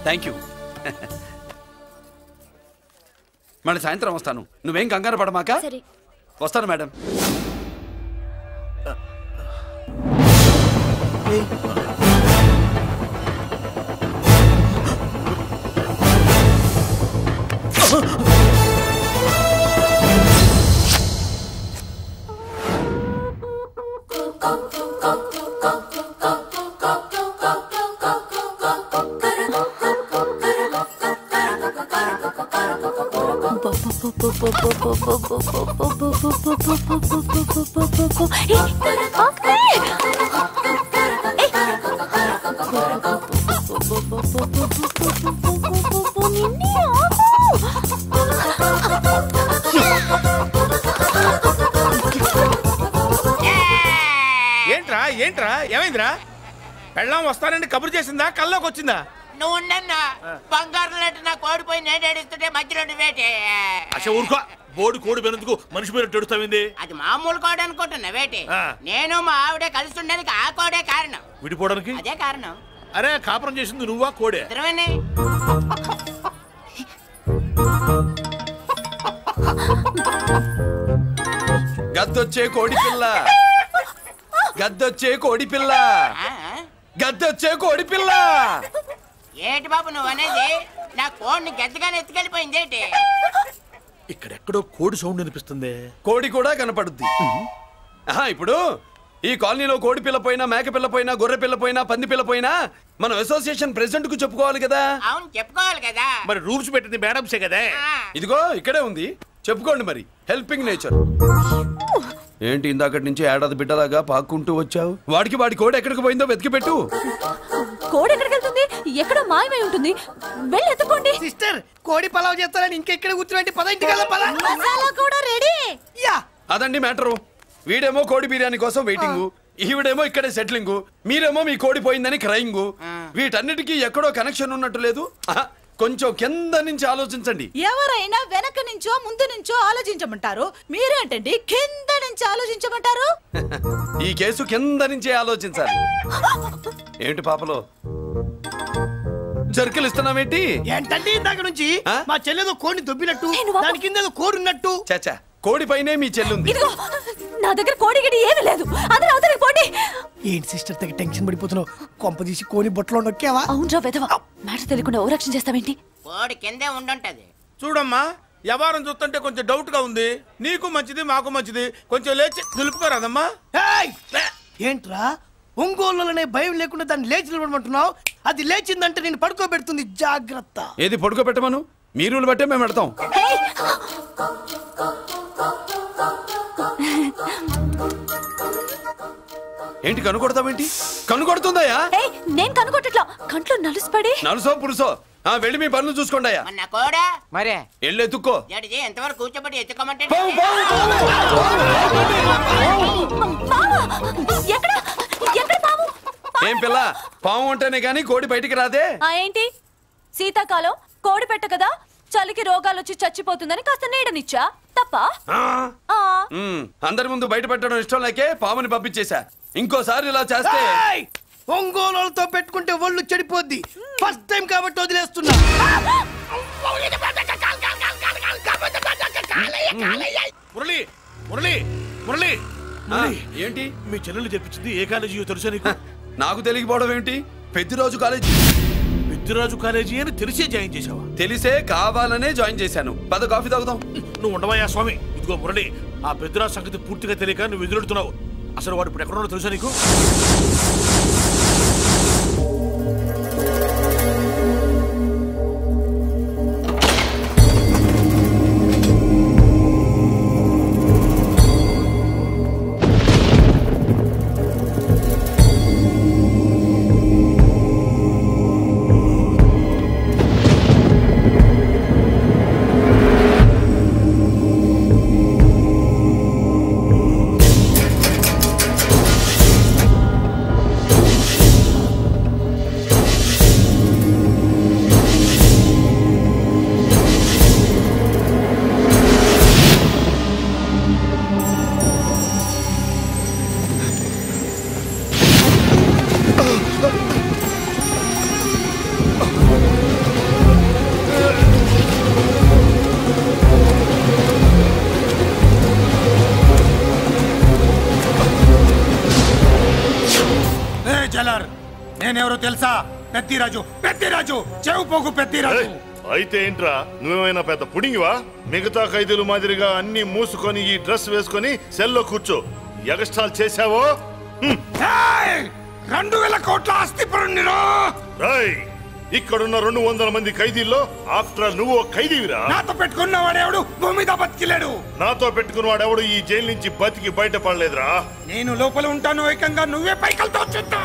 Speaker 6: Thank you. మళ్ళీ సాయంత్రం వస్తాను. నువ్వేం కంగారు పడమాక. వస్తాను మేడం.
Speaker 17: ఏంట్రా ఏంట్రా ఏమైందిరా? పెళ్ళాం వస్తానండి కబురు చేసిందా కల్లోకి వచ్చిందా?
Speaker 11: నువ్వు ఉండన్నా బంగారం లాంటి నా కోడిపోయి నేను ఏడుస్తుంటే మధ్యలో నువ్వేటే.
Speaker 4: అసలు ఊరుకో. బోర్డు కోడి పెనందుకు మనిషి మీద తెడుస్తావింది.
Speaker 11: అది మామూలు కోడి అనుకుంటున్నా వేటి. నేను మా ఆవిడే కలిసి ఉండడానికి ఆ కోడే కారణం.
Speaker 4: విడిపోవడానికి
Speaker 11: అదే కారణం.
Speaker 4: అరే కాపురం చేసింది నువ్వా కోడే?
Speaker 11: ఇద్దరమేనే.
Speaker 6: గద్దొచ్చే కోడి పిల్ల, గద్దొచ్చే కోడి పిల్ల, గద్దొచ్చే కోడి పిల్ల.
Speaker 11: ఏంటి బాబు నువ్వు అనేది? నా కోడిని గద్దగానే ఎత్తుకెళ్ళిపోయింది ఏంటి?
Speaker 4: ఇక్కడెక్కడో కోడి సౌండ్ అనిపిస్తుంది.
Speaker 6: కోడి కూడా కనపడుద్ది. ఇప్పుడు ఈ కాలనీలో కోడి పిల్ల పోయినా, మేక పిల్ల పోయినా, గొర్రె పిల్ల పోయినా, పంది పిల్ల పోయినా మనం అసోసియేషన్ ప్రెసిడెంట్ కు చెప్పుకోవాలి కదా.
Speaker 11: అవును చెప్పుకోవాలి కదా.
Speaker 4: మరి రూల్స్ పెట్టింది మేడమ్సే కదా.
Speaker 6: ఇదిగో ఇక్కడే ఉంది, చెప్పుకోండి మరి. Helping nature. ఏంటి ఇందాకటి నుంచి ఏడాది బిడ్డలాగా పాక్కుంటూ వచ్చావు? వాడికి వాడి కోడి ఎక్కడికి పోయిందో వెతికి పెట్టు.
Speaker 13: కోడి ఎక్కడికి వెళ్తుంది? ఎక్కడో మాయమై ఉంటుంది. వెళ్ళి ఎత్తుకోండి.
Speaker 8: సిస్టర్ కోడి పలావ్ చేస్తారని ఇంకెక్కడ కూర్చోండి. పద ఇంటికి
Speaker 13: మసాలా కూడా రెడీ.
Speaker 6: అదండి మ్యాటరు. వీడేమో కోడి బిర్యానీ కోసం వెయిటింగ్, ఈవిడేమో ఇక్కడే సెటిలింగ్, మీరేమో మీ కోడి పోయిందని క్రయింగ్. వీటన్నిటికీ ఎక్కడో కనెక్షన్ ఉన్నట్టు లేదు. కొంచెం కింద నుంచి ఆలోచించండి.
Speaker 7: ఎవరైనా వెనక నుంచో ముందు నుంచో ఆలోచించమంటారు, మీరేంటండి కింద నుంచి ఆలోచించమంటారు?
Speaker 6: ఈ కేసు కింద నుంచే ఆలోచించాలి. ఏంటి పాపలో జర్కలు ఇస్తున్నావేంటి?
Speaker 8: ఏంటండి ఇందాక నుంచి మా చెల్లెదో కోడిని దొబ్బినట్టు, దాని కింద కోడి ఉన్నట్టు.
Speaker 6: చాచా కోడి పైనే మీ చెల్లుంది.
Speaker 13: ఇదిగో నా దగ్గర కోడి గిడి ఏమీ లేదు. అందరూ అవతలికి పోండి.
Speaker 8: ఏంటి సిస్టర్ తెగ టెన్షన్ పడిపోతున్నావు? కొంప తీసి కోడి బొట్టలో నొక్కావా?
Speaker 13: అవునరా వెధవ. మ్యాటర్ తెలియకుండా ఓ రక్షణ చేస్తావేంటి?
Speaker 11: కోడి కిందే ఉండుంటది.
Speaker 17: చూడమ్మా వ్యవహారం చూస్తుంటే కొంచెం డౌట్ గా ఉంది. నీకు మంచిది మాకు మంచిది, కొంచెం లేచి నిలుపుకోరాదమ్మా.
Speaker 8: ఏంట్రా ఒంగోలులోనే భయం లేకుండా దాన్ని లేచి నిలబడమంటున్నావు? అది లేచిందంటే నేను పడుకోబెడుతుంది. జాగ్రత్త.
Speaker 6: ఏది పడుకోబెట్టమను? మీ రూల్ బట్టే మేము పెడతాం. ఏంటి కనుకొడతావేంటి? కనుకొడుతుందయ్యా?
Speaker 13: నేను కనుకొట్టట్లా. కంట్లో నలుసుపడి.
Speaker 6: నలుసో పురుసో వెళ్ళి మీ పనులు చూసుకోండి అయ్యా.
Speaker 11: నా కోడా
Speaker 6: మరే వెళ్ళి ఎత్తుక్కో.
Speaker 11: జడిజీ ఎంతవరకు కూర్చోబెట్టి ఎత్తుకోమంటే
Speaker 6: ఏం పిల్ల పాము ఉంటేనే గాని కోడి బయటికి రాదే.
Speaker 13: ఏంటి శీతాకాలం కోడి పెట్ట కదా, చలికి రోగాలు వచ్చి చచ్చిపోతుందని కాస్త నీడనిచ్చా. తప్ప
Speaker 6: అందరి ముందు బయట పెట్టడం ఇష్టం లేకే పాముని పంపించేశా. ఇంకోసారి ఇలా చేస్తే
Speaker 8: ఒంగోలుతో పెట్టుకుంటే ఒళ్ళు చెడిపోద్ది. ఫస్ట్ టైం కాబట్టి వదిలేస్తున్నా.
Speaker 4: మురళి మురళి మురళి
Speaker 6: ఏంటి
Speaker 4: మీ చెల్లెలు చెప్పించింది ఏ కాలేజీ తెలుసా నీకు?
Speaker 6: నాకు తెలియకపోవడం ఏంటి? పెద్దిరాజు కాలేజీ.
Speaker 4: పెద్దిరాజు కాలేజీ అని తెలిసే జాయిన్ చేసావా?
Speaker 6: తెలిసే కావాలనే జాయిన్ చేశాను. పద కాఫీ తాగుదాం.
Speaker 4: నువ్వు ఉండవయ్యా స్వామి. ఇదిగో మురళి, ఆ పెద్దిరాజు సంగతి పూర్తిగా తెలియక నువ్వు ఎదురెడుతున్నావు. అసలు వాడు ఇప్పుడు ఎక్కడున్నాడో తెలుసా నీకు?
Speaker 10: పెద్దిరాజు పెద్దిరాజు చెవు పోగు పెద్దిరాజు.
Speaker 20: అయితే ఏంట్రా, నువ్వేమైనా పెద్ద పుడింగివా? మిగతా ఖైదీలు మాదిరిగా అన్ని మూసుకొని ఈ డ్రెస్ వేసుకొని సెల్లో కూర్చో. ఎగస్ట్రాల్ చేశావో
Speaker 10: 2000 కోట్ల ఆస్తి పరుణ్ణిరా.
Speaker 20: ఇక్కడున్న 200 మంది ఖైదీల్లో ఆఫ్టర్ నువ్వు ఖైదీవిరా.
Speaker 10: నాతో పెట్టుకున్నవాడెవడు భూమి మీద బతికిలేడు.
Speaker 20: నాతో పెట్టుకున్నవాడెవడు ఈ జైలు నుంచి బతికి బయటపడలేదురా.
Speaker 10: నేను లోపల ఉంటాను, ఏకంగా నువ్వే పైకలతో చూద్దా.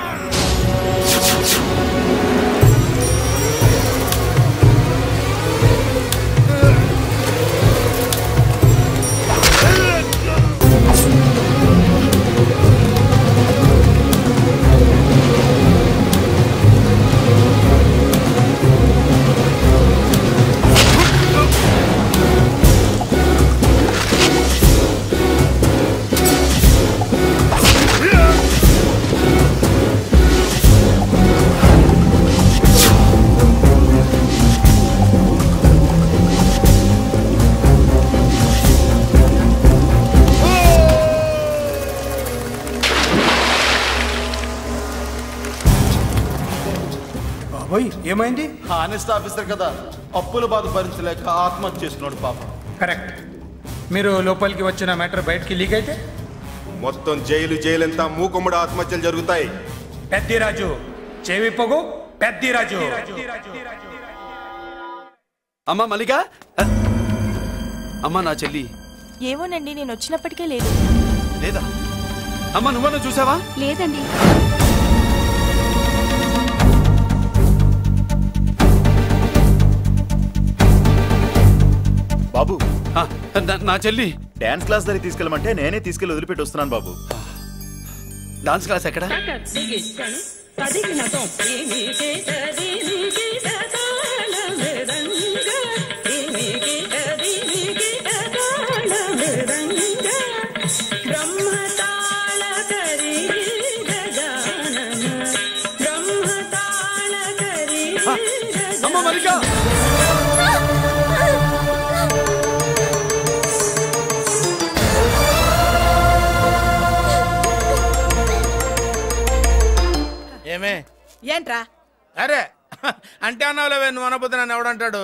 Speaker 22: ఏమైంది? హానెస్ట్ ఆఫీసర్ కదా, అప్పుల బాధ భరించలేక ఆత్మహత్య చేస్తున్నాడు పాప.
Speaker 10: కరెక్ట్. మీరు లోపలికి వచ్చిన మ్యాటర్ బయటికి లీక్ అయితే
Speaker 22: మొత్తం జైలు అంతా మూకుమ్మడి ఆత్మహత్యలు జరుగుతాయి.
Speaker 10: పెద్దిరాజు చెవి పొగు పెద్దిరాజు.
Speaker 6: అమ్మా మల్లిక, అమ్మా నా చెల్లి.
Speaker 23: ఏమోనండి, నేను వచ్చినప్పటికే లేదు.
Speaker 6: లేదా అమ్మా, నువ్వన్నా చూసావా?
Speaker 23: లేదండి.
Speaker 3: బాబు,
Speaker 6: నా చెల్లి
Speaker 3: డాన్స్ క్లాస్ దగ్గర తీసుకెళ్ళమంటే నేనే తీసుకెళ్ళి వదిలిపెట్టి వస్తున్నాను బాబు.
Speaker 6: డాన్స్ క్లాస్ ఎక్కడ? అమ్మ మల్లిక,
Speaker 10: ఏమే
Speaker 7: ఏంట్రా?
Speaker 10: అరే అంటే అన్నావులేవే, నువ్వు అనబోతే నన్ను ఎవడంటాడు.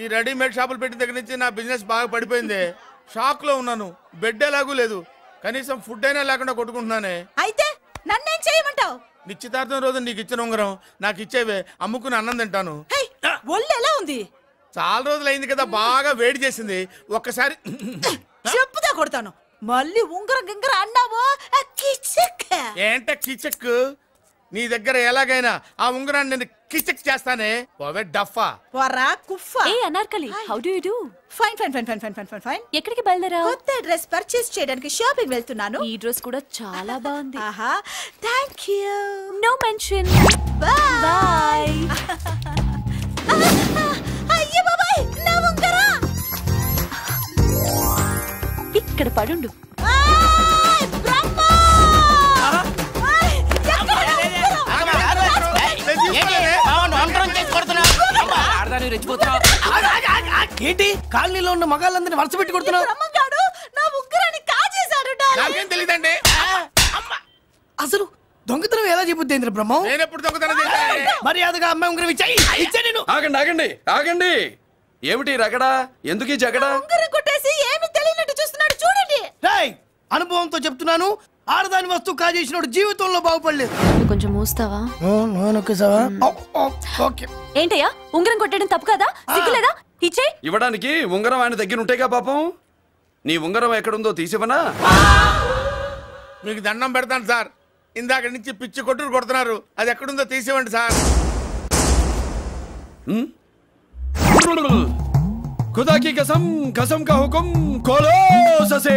Speaker 10: ఈ రెడీమేడ్ షాపులు పెట్టిన దగ్గర నుంచి నా బిజినెస్ బాగా పడిపోయింది. షాక్ లో ఉన్నాను, బెడ్ ఎలాగూ లేదు, కనీసం ఫుడ్ అయినా లేకుండా కొట్టుకుంటున్నానే.
Speaker 7: అయితే నన్నేం చేయమంటావు?
Speaker 10: నిశ్చితార్థం రోజు నీకు ఇచ్చిన ఉంగరం నాకు ఇచ్చేవే, అమ్ముకుని అన్నం తింటాను.
Speaker 7: ఒళ్ళు ఎలా ఉంది?
Speaker 10: చాలా రోజులు అయింది కదా, బాగా వేడి చేసింది. ఒక్కసారి
Speaker 7: చెప్పుదా కొడతాను. మళ్ళీ ఉంగరం గింగర అన్నావో
Speaker 10: ఏంట కిచక్. నీ దగ్గర ఎలాగైనా ఆ ఉంగరాన్ని నేను కిచక్ చేస్తానే. పోవే డఫా.
Speaker 7: వరా కుఫా.
Speaker 13: ఏ Anarkali, how do you do?
Speaker 7: Fine fine fine fine fine fine fine.
Speaker 13: ఎక్కడికి బయలుదేరావు?
Speaker 7: కొత్త డ్రెస్ పర్చేస్ చేయడానికి షాపింగ్ వెళ్తున్నాను.
Speaker 13: ఈ డ్రెస్ కూడా చాలా బాగుంది.
Speaker 7: ఆహా, థాంక్యూ.
Speaker 13: No mention. బై.
Speaker 7: అయ్యో బాబాయ్, నా ఉంగరా
Speaker 13: ఇక్కడ పడుండు.
Speaker 8: ఏంటి కాలనీలో ఉన్న మగాళ్ళందరినీ వరుస పెట్టి కొడుతున్నావు?
Speaker 7: నా ఉంగరాన్ని కాజేశాడు.
Speaker 10: నాకేం తెలియదండి.
Speaker 8: అసలు దొంగతనం ఎలా చెబుద్ది బ్రహ్మం?
Speaker 10: నేను ఎప్పుడు దొంగతనం చేశాను?
Speaker 8: మర్యాదగా అమ్మాయి ఉంగరం ఇచ్చాయి. నేను
Speaker 6: ఆగండి ఆగండి ఆగండి. ఏమిటి రగడా? ఎందుకు జగడా?
Speaker 7: ఉంగరం కొట్టేసి ఏమి తెలియనట్టు చూస్తున్నాడు చూడండి.
Speaker 8: రేయ్, అనుభవంతో చెప్తున్నాను, ఆడదాని వస్తువు కాజేసినోడు జీవితంలో బాగుపడలేదు.
Speaker 13: కొంచెం మూస్తావా? ఏంటయ్యా, ఉంగరం కొట్టడం తప్పు కదా? సిగ్గులేదా? ఇచ్చే.
Speaker 6: ఇవ్వడానికి ఉంగరం ఆయన దగ్గర ఉంటేగా పాపం. నీ ఉంగరం ఎక్కడుందో తీసివనా?
Speaker 10: మీకు దండం పెడతాను సార్, ఇందాక నుంచి పిచ్చి కొట్టుడు కొడుతున్నారు, అది ఎక్కడుందో తీసివ్వండి సార్.
Speaker 6: खुदा की कसम, कसम का हुकुम, खोलो ससे.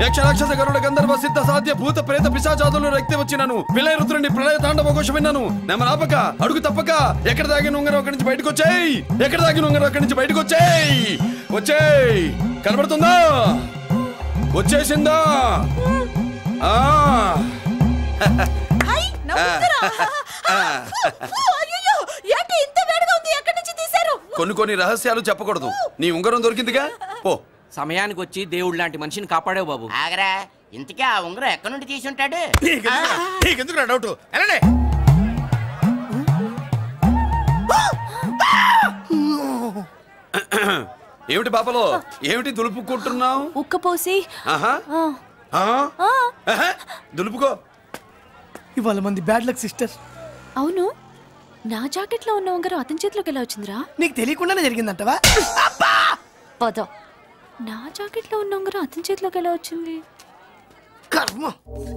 Speaker 6: యక్ష రాక్షస గరుడ గంధర్వ సిద్ధ సాధ్య భూత ప్రేత పిశాచాదులు రక్తి వచ్చినాను. విలయ రుద్రుని ప్రళయ తాండవ ఘోష విన్నాను. నెమరాపక అడుగు తప్పక ఎక్కడ దాగిన ఉంగరం అక్కడి నుంచి బయటకు వచ్చేయ్. ఎక్కడ దాగిన ఉంగరం అక్కడి నుంచి బయటకు వచ్చేయ్. వచ్చేయ్. కనబడుతుందా? వచ్చేసిందా? కొన్ని రహస్యాలు చెప్పకూడదు. నీ ఉంగరం దొరికిందిగా, పో.
Speaker 12: సమయానికి వచ్చి దేవుడు లాంటి మనిషిని కాపాడావు బాబు.
Speaker 11: ఆగరా, ఇంతకీ ఆ ఉంగరం ఎక్కడి నుండి తీసుంటాడు?
Speaker 10: నీకెందుకు డౌట్?
Speaker 6: ఏమిటి పాపలో ఏమిటి దులుపుకుంటున్నావు?
Speaker 13: ఉక్కపోసి
Speaker 6: ఆహా దులుపుకో.
Speaker 8: ఇవాళ మంది బ్యాడ్ లక్ సిస్టర్.
Speaker 13: అవును, నా జాకెట్ లో ఉన్న ఉంగరం అతని చేతిలోకి ఎలా వచ్చిందిరా?
Speaker 8: నీకు తెలియకుండానే జరిగిందంటవా?
Speaker 13: పద. నా జాకెట్ లో ఉన్న ఉంగరం అతని చేతిలోకి ఎలా వచ్చింది?
Speaker 8: కర్మ.